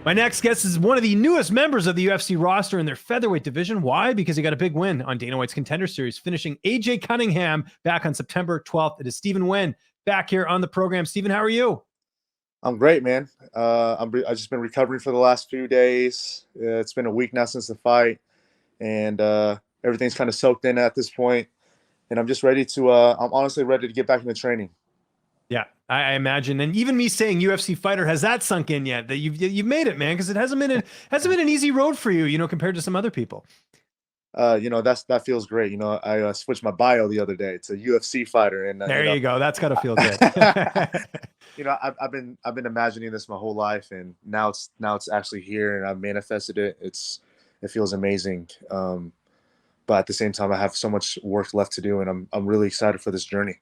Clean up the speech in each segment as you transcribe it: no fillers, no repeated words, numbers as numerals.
My next guest is one of the newest members of the UFC roster in their featherweight division. Why? Because he got a big win on Dana White's Contender Series, finishing AJ Cunningham back on September 12th. It is Stephen Nguyen back here on the program. Stephen, how are you? I'm great, man. I've just been recovering for the last few days. It's been a week now since the fight, and everything's kind of soaked in at this point. And I'm just ready to. I'm honestly ready to get back into training. Yeah, I imagine, and even me saying UFC fighter, has that sunk in yet? That you've made it, man? Because it hasn't been an easy road for you, compared to some other people. That feels great. I switched my bio the other day to UFC fighter, and There you go. That's got to feel good. I've been imagining this my whole life, and now it's actually here, and I've manifested it. It feels amazing. But at the same time, I have so much work left to do, and I'm really excited for this journey.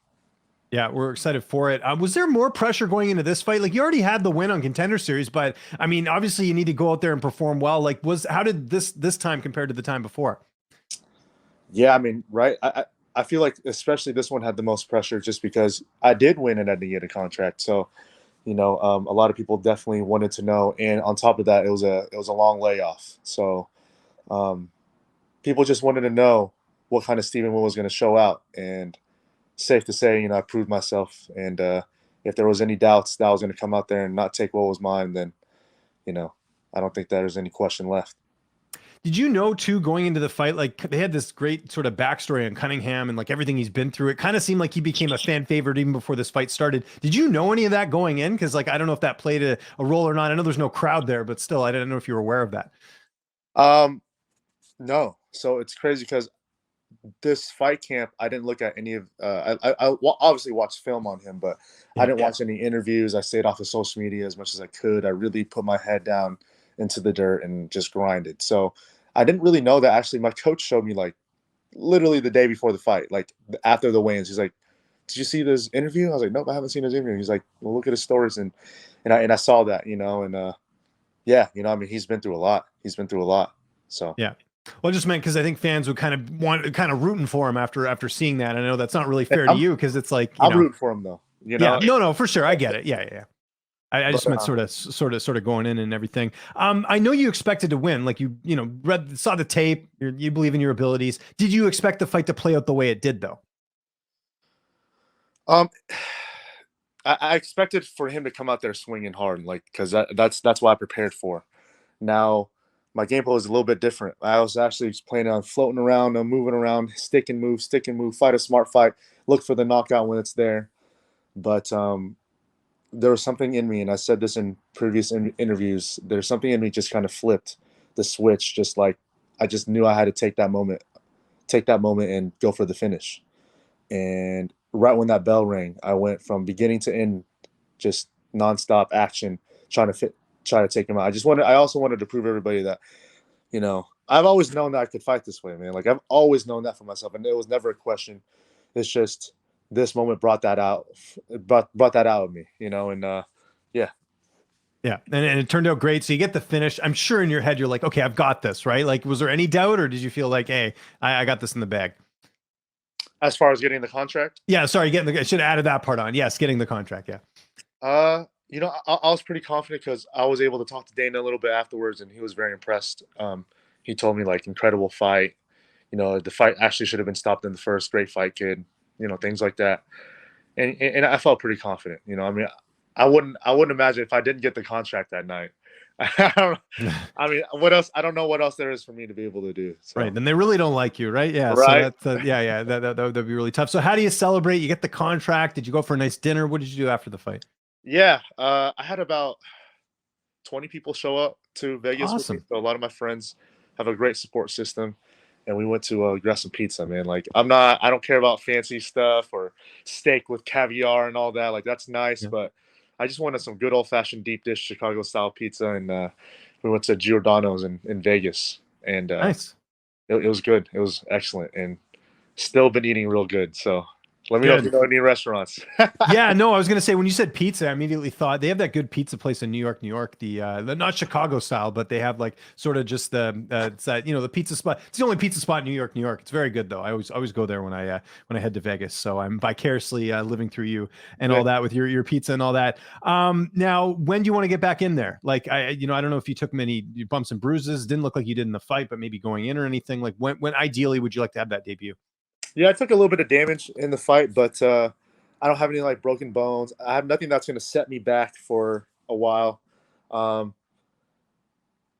Yeah, we're excited for it. Was there more pressure going into this fight? Like, you already had the win on Contender Series, but I mean, obviously you need to go out there and perform well. Like, how did this time compare to the time before? Yeah, I mean, right. I feel like especially this one had the most pressure just because I did win and I didn't get a contract. So, a lot of people definitely wanted to know. And on top of that, it was a long layoff. So, people just wanted to know what kind of Stephen Will was going to show out. And safe to say, I proved myself. And if there was any doubts that I was going to come out there and not take what was mine, then, I don't think there's any question left. Did you know too, going into the fight, like they had this great sort of backstory on Cunningham and like everything he's been through? It kind of seemed like he became a fan favorite even before this fight started. Did you know any of that going in? Because like, I don't know if that played a role or not. I know there's no crowd there, but still, I didn't know if you were aware of that. No. So it's crazy because this fight camp, I didn't look at any of. Obviously watched film on him, but I didn't watch any interviews. I stayed off of social media as much as I could. I really put my head down into the dirt and just grinded. So I didn't really know that. Actually, my coach showed me like literally the day before the fight, like after the weigh-ins. He's like, "Did you see this interview?" I was like, "Nope, I haven't seen his interview." He's like, "Well, look at his stories," and I saw that, and yeah, I mean, he's been through a lot. He's been through a lot. So yeah. Well, I just meant because I think fans would kind of rooting for him after seeing that. I know that's not really fair to you because it's like I'm rooting for him though. Yeah, no, for sure, I get it. Yeah. I just meant sort of going in and everything. I know you expected to win, like you saw the tape. You believe in your abilities. Did you expect the fight to play out the way it did, though? I expected for him to come out there swinging hard, like because that's what I prepared for. Now, my game plan was a little bit different. I was actually planning on floating around, moving around, stick and move, fight a smart fight, look for the knockout when it's there. But there was something in me, and I said this in previous interviews. There's something in me just kind of flipped the switch, just like I just knew I had to take that moment and go for the finish. And right when that bell rang, I went from beginning to end, just nonstop action, trying to take him out. I also wanted to prove everybody that, I've always known that I could fight this way, man. Like I've always known that for myself, and it was never a question. It's just this moment brought that out of me, and yeah. Yeah, and it turned out great. So you get the finish. I'm sure in your head you're like, okay, I've got this, right? Like, was there any doubt, or did you feel like, hey, I got this in the bag? As far as getting the contract? Yeah, sorry, I should have added that part on. Yes, getting the contract, yeah. I was pretty confident because I was able to talk to Dana a little bit afterwards, and he was very impressed. He told me like incredible fight. The fight actually should have been stopped in the first. Great fight, kid. Things like that. And I felt pretty confident. I mean, I wouldn't imagine if I didn't get the contract that night. I mean, what else? I don't know what else there is for me to be able to do. So. Right, then they really don't like you, right? Yeah, right. So that'd be really tough. So how do you celebrate? You get the contract. Did you go for a nice dinner? What did you do after the fight? Yeah, I had about 20 people show up to Vegas. Awesome. With me. So a lot of my friends have a great support system, and we went to grab some pizza, man. Like I don't care about fancy stuff or steak with caviar and all that. Like that's nice, but I just wanted some good old fashioned deep dish Chicago style pizza, and we went to Giordano's in Vegas, and nice. It was good. It was excellent, and still been eating real good. So Let me know if you know any restaurants. Yeah, no, I was gonna say when you said pizza, I immediately thought they have that good pizza place in New York, the not Chicago style, but they have like sort of just the it's that the pizza spot. It's the only pizza spot in New York. It's very good though. I always go there when I head to Vegas. So I'm vicariously living through you and all that with your pizza and all that. Now when do you want to get back in there? Like I don't know if you took many bumps and bruises. Didn't look like you did in the fight, but maybe going in or anything. Like when ideally would you like to have that debut? Yeah, I took a little bit of damage in the fight, but I don't have any like broken bones. I have nothing that's going to set me back for a while. Um,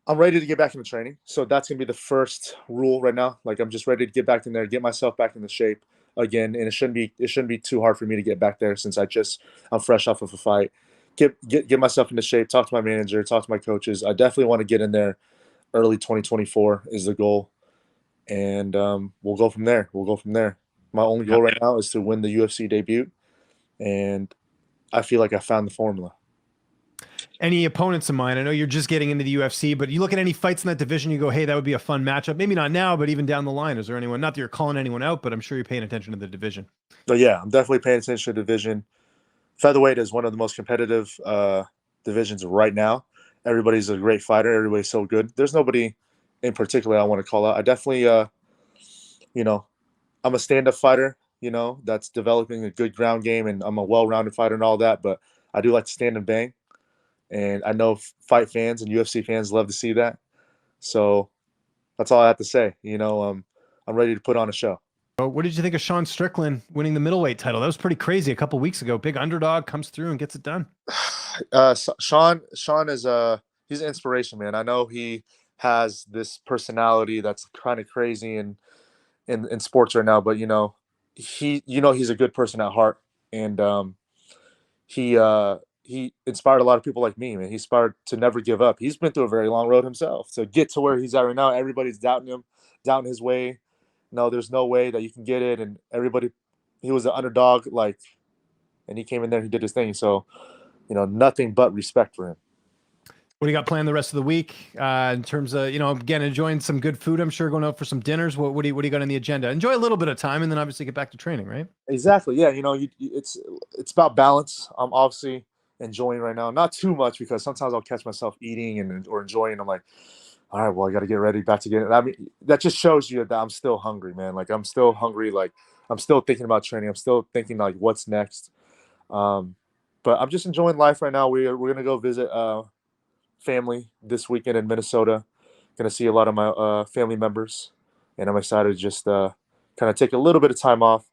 I'm ready to get back into training, so that's going to be the first rule right now. Like I'm just ready to get back in there, get myself back into shape again, and it shouldn't be too hard for me to get back there since I'm fresh off of a fight. Get myself into shape. Talk to my manager, talk to my coaches. I definitely want to get in there early 2024 is the goal, and we'll go from there. My only goal right now is to win the UFC debut, and I feel like I found the formula. Any opponents of mine? I know you're just getting into the UFC, but you look at any fights in that division, you go, hey, that would be a fun matchup. Maybe not now, but even down the line. Is there anyone, not that you're calling anyone out, but I'm sure you're paying attention to the division. So yeah, I'm definitely paying attention to the division. Featherweight is one of the most competitive divisions right now. Everybody's a great fighter. Everybody's so good. There's nobody in particular I want to call out. I definitely, I'm a stand-up fighter, that's developing a good ground game, and I'm a well-rounded fighter and all that, but I do like to stand and bang. And I know fight fans and UFC fans love to see that. So that's all I have to say. I'm ready to put on a show. What did you think of Sean Strickland winning the middleweight title? That was pretty crazy a couple weeks ago. Big underdog comes through and gets it done. Sean is he's an inspiration, man. I know he has this personality that's kind of crazy in sports right now, but he's a good person at heart, and he inspired a lot of people like me, man. He inspired to never give up. He's been through a very long road himself to get to where he's at right now. Everybody's doubting him, doubting his way. No, there's no way that you can get it. And he was an underdog, and he came in there and he did his thing. So, nothing but respect for him. What do you got planned the rest of the week in terms of, again, enjoying some good food, I'm sure, going out for some dinners? What do you got on the agenda? Enjoy a little bit of time and then obviously get back to training, right? Exactly. Yeah. It's about balance. I'm obviously enjoying right now, not too much, because sometimes I'll catch myself eating or enjoying. I'm like, all right, well, I got to get ready back to get it. I mean, that just shows you that I'm still hungry, man. Like I'm still hungry. Like I'm still thinking about training. I'm still thinking like what's next. But I'm just enjoying life right now. We're going to go visit family this weekend in Minnesota. Going to see a lot of my family members, and I'm excited to just kind of take a little bit of time off.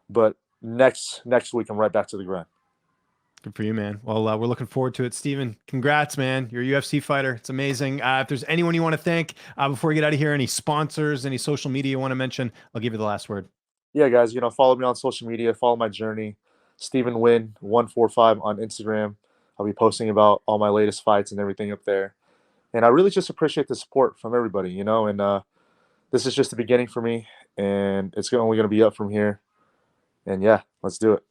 But next week, I'm right back to the grind. Good for you, man. Well, we're looking forward to it. Steven, congrats, man. You're a UFC fighter. It's amazing. If there's anyone you want to thank before we get out of here, any sponsors, any social media you want to mention, I'll give you the last word. Yeah, guys, follow me on social media, follow my journey. Steven Nguyen 145 on Instagram. I'll be posting about all my latest fights and everything up there. And I really just appreciate the support from everybody, and this is just the beginning for me, and it's only going to be up from here. And yeah, let's do it.